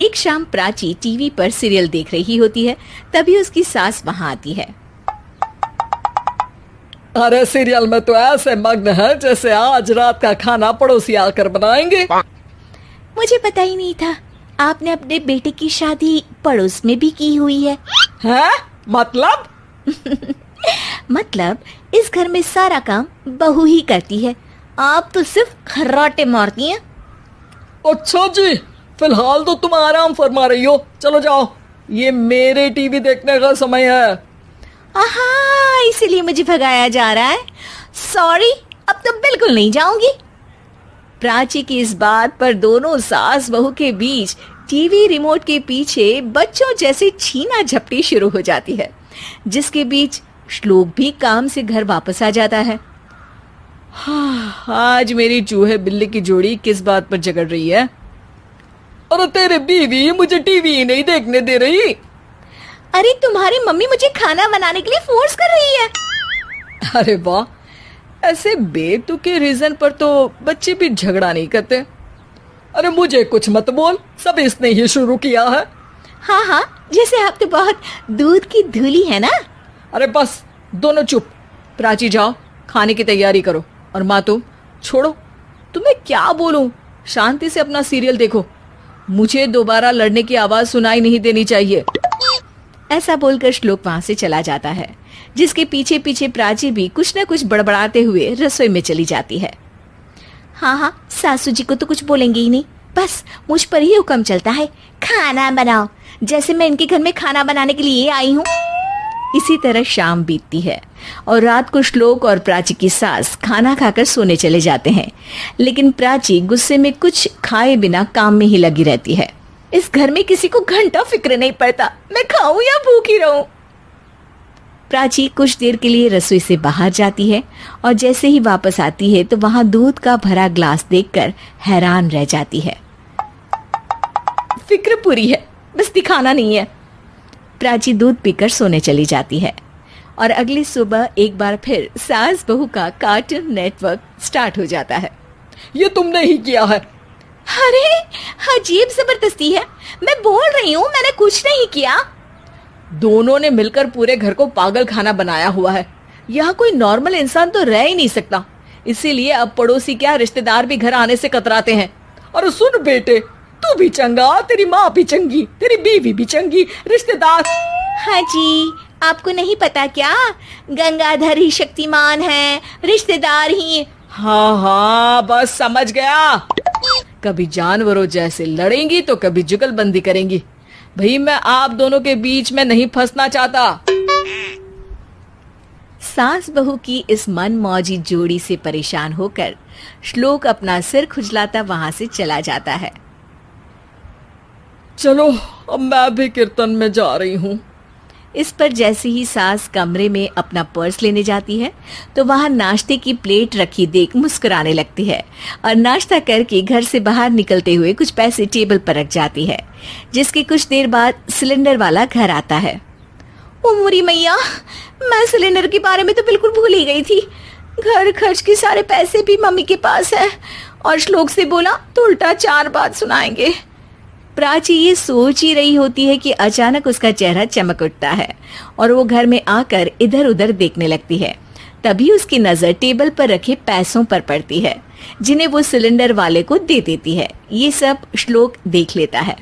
एक शाम प्राची टीवी पर सीरियल देख रही होती है। तभी उसकी सास वहां आती है। अरे सीरियल में तो ऐसे मग्न है जैसे आज रात का खाना पड़ोसी आकर बनाएंगे। मुझे पता ही नहीं था आपने अपने बेटे की शादी पड़ोस में भी की हुई है। हैं? मतलब? मतलब इस घर में सारा काम बहू ही करती है, आप तो सिर्फ खर्राटे मारती हैं। अच्छा जी, फिलहाल तो तुम आराम फरमा रही हो, चलो जाओ, ये मेरे टीवी देखने का समय है। आहा, इसीलिए मुझे भगाया जा रहा है। सॉरी, अब तो बिल्कुल नहीं जाऊंगी। प्राची की इस बात पर दोनों सास बहू के बीच टीवी रिमोट के पीछे बच्चों जैसे छीना झपटी शुरू हो जाती है, जिसके बीच श्लोक भी काम से घर वापस आ जाता है। हाँ, आज मेरी चूहे बिल्ली की जोड़ी किस बात पर झगड़ रही है? अरे तेरे बीवी मुझे टीवी ही नहीं देखने दे रही। अरे तुम्हारी मम्मी मुझे खाना बनाने के लिए फोर्स कर रही है। अरे वाह, ऐसे बेतुके रीजन पर तो बच्चे भी झगड़ा नहीं करते। अरे मुझे कुछ मत बोल, सब इसने ही शुरू किया है। हाँ हाँ, जैसे आप तो बहुत दूध की धूली है ना। अरे बस, दोनों चुप। प्राची जाओ, खाने की तैयारी करो। और माँ तुम छोड़ो, तुम्हें क्या बोलूं, शांति से अपना सीरियल देखो, मुझे दोबारा लड़ने की आवाज सुनाई नहीं देनी चाहिए। ऐसा बोलकर श्लोक वहां से चला जाता है, जिसके पीछे पीछे प्राची भी कुछ न कुछ बड़बड़ाते हुए रसोई में चली जाती है। हाँ हाँ, सासू जी को तो कुछ बोलेंगे ही नहीं, बस मुझ पर ही हुक्म चलता है, खाना बनाओ, जैसे मैं इनके घर में खाना बनाने के लिए आई हूँ। इसी तरह शाम बीतती है और रात को श्लोक और प्राची की सास खाना खाकर सोने चले जाते हैं, लेकिन प्राची गुस्से में कुछ खाए बिना काम में ही लगी रहती है। इस घर में किसी को घंटा फिक्र नहीं पड़ता, मैं खाऊं या भूखी रहूं। प्राची कुछ देर के लिए रसोई से बाहर जाती है और जैसे ही वापस आती है तो वहां दूध का भरा ग्लास देखकर हैरान रह जाती है। फिक्र पूरी है, बस दिखाना नहीं है। प्राची दूध पीकर सोने चली जाती है और अगली सुबह एक बार फिर सास बहू का कार्टून नेटवर्क स्टार्ट हो जाता है। ये तुमने ही किया है। अरे अजीब जबरदस्ती है, मैं बोल रही हूँ मैंने कुछ नहीं किया। दोनों ने मिलकर पूरे घर को पागल खाना बनाया हुआ है। यहाँ कोई नॉर्मल इंसान तो रह ही नहीं सकता, इसीलिए अब पड़ोसी क्या रिश्तेदार भी घर आने से कतराते हैं। और सुन बेटे, तू भी चंगा, तेरी माँ भी चंगी, तेरी बीवी भी चंगी, रिश्तेदार। हाँ जी, आपको नहीं पता क्या, गंगाधर ही शक्तिमान है, रिश्तेदार ही। हाँ हाँ, बस समझ गया। कभी जानवरों जैसे लड़ेंगी तो कभी जुगलबंदी करेंगी। भाई मैं आप दोनों के बीच में नहीं फंसना चाहता। सास बहू की इस मनमौजी जोड़ी से परेशान होकर श्लोक अपना सिर खुजलाता वहां से चला जाता है। चलो अब मैं भी कीर्तन में जा रही हूँ। इस पर जैसे ही सास कमरे में अपना पर्स लेने जाती है तो वहां नाश्ते की प्लेट रखी देख मुस्कुराने लगती है और नाश्ता करके घर से बाहर निकलते हुए कुछ पैसे टेबल पर रख जाती है, जिसके कुछ देर बाद सिलेंडर वाला घर आता है। ओ मोरी मैया, मैं सिलेंडर के बारे में तो बिल्कुल भूल ही गई थी। घर खर्च के सारे पैसे भी मम्मी के पास है और श्लोक से बोला तो उल्टा 4 बात सुनाएंगे। प्राची ये सोच ही रही होती है कि अचानक उसका चेहरा चमक उठता है और वो घर में आकर इधर उधर देखने लगती है। तभी उसकी नजर टेबल पर रखे पैसों पर पड़ती है, जिन्हें वो सिलेंडर वाले को दे देती है। ये सब श्लोक देख लेता है।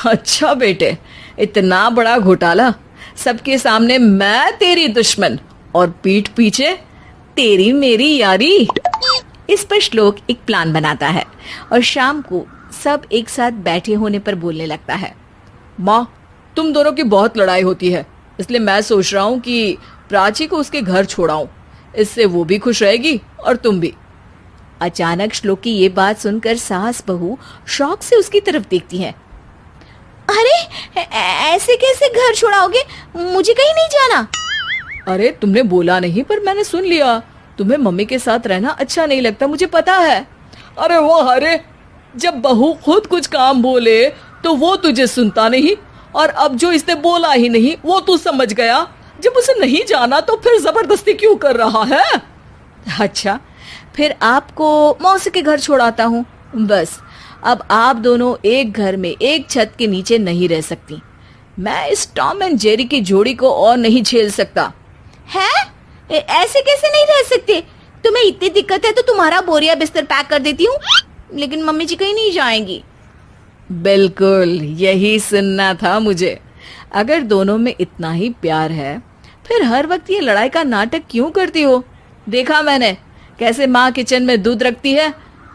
अच्छा बेटे, इतना बड़ा घोटाला, सबके सामने मैं तेरी दुश्मन और पीठ पीछे तेरी मेरी यारी। इस पर श्लोक एक प्लान बनाता है और शाम को सब एक साथ बैठे होने पर बोलने लगता है। माँ, तुम दोनों की बहुत लड़ाई होती है, इसलिए मैं सोच रहा हूँ कि प्राची को उसके घर छोड़ाऊं, इससे वो भी खुश रहेगी और तुम भी। अचानक श्लोक की ये बात सुनकर सास बहू शौक से उसकी तरफ देखती है। अरे ऐसे कैसे घर छोड़ाओगे, मुझे कहीं नहीं जाना। अरे तुमने बोला नहीं पर मैंने सुन लिया, तुम्हें मम्मी के साथ रहना अच्छा नहीं लगता, मुझे पता है। अरे वो, अरे जब बहू खुद कुछ काम बोले तो वो तुझे सुनता नहीं, और अब जो इसने बोला ही नहीं वो तू समझ गया। जब उसे नहीं जाना तो फिर जबरदस्ती क्यों कर रहा है? अच्छा, फिर आपको मौसी के घर छोड़ाता हूँ, बस अब आप दोनों एक घर में एक छत के नीचे नहीं रह सकती। मैं इस टॉम एंड जेरी की जोड़ी को और नहीं झेल सकता। है? ऐसे कैसे नहीं रह सकते? तुम्हें इतनी दिक्कत है तो तुम्हारा बोरिया बिस्तर पैक कर देती हूँ, लेकिन मम्मी जी कहीं नहीं जाएंगी। बिल्कुल यही सुनना था मुझे। अगर दोनों में इतना ही प्यार है फिर हर वक्त ये लड़ाई का नाटक क्यों करती हो? देखा मैंने कैसे माँ किचन में दूध रखती है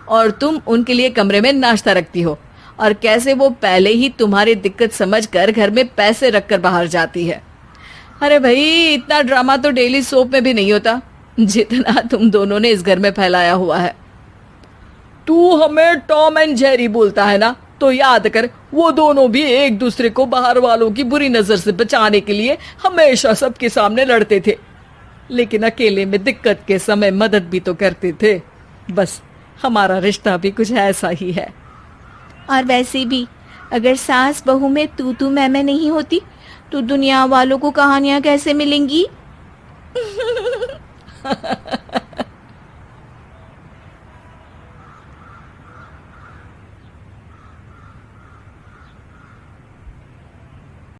और तुम उनके लिए कमरे में नाश्ता रखती हो, और कैसे वो पहले ही तुम्हारी दिक्कत समझकर घर में पैसे रखकर बाहर जाती है। अरे भाई, इतना ड्रामा तो डेली सोप में भी नहीं होता जितना तुम दोनों ने इस घर में फैलाया हुआ है। तू हमें टॉम एंड जेरी बोलता है ना, तो याद कर वो दोनों भी एक दूसरे को बाहर वालों की बुरी नजर से बचाने के लिए हमेशा सबके सामने लड़ते थे, लेकिन अकेले में दिक्कत के समय मदद भी तो करते थे। बस हमारा रिश्ता भी कुछ ऐसा ही है। और वैसे भी अगर सास बहू में तू मैं नहीं होती तो दुनिया वालों को कहानियां कैसे मिलेंगी?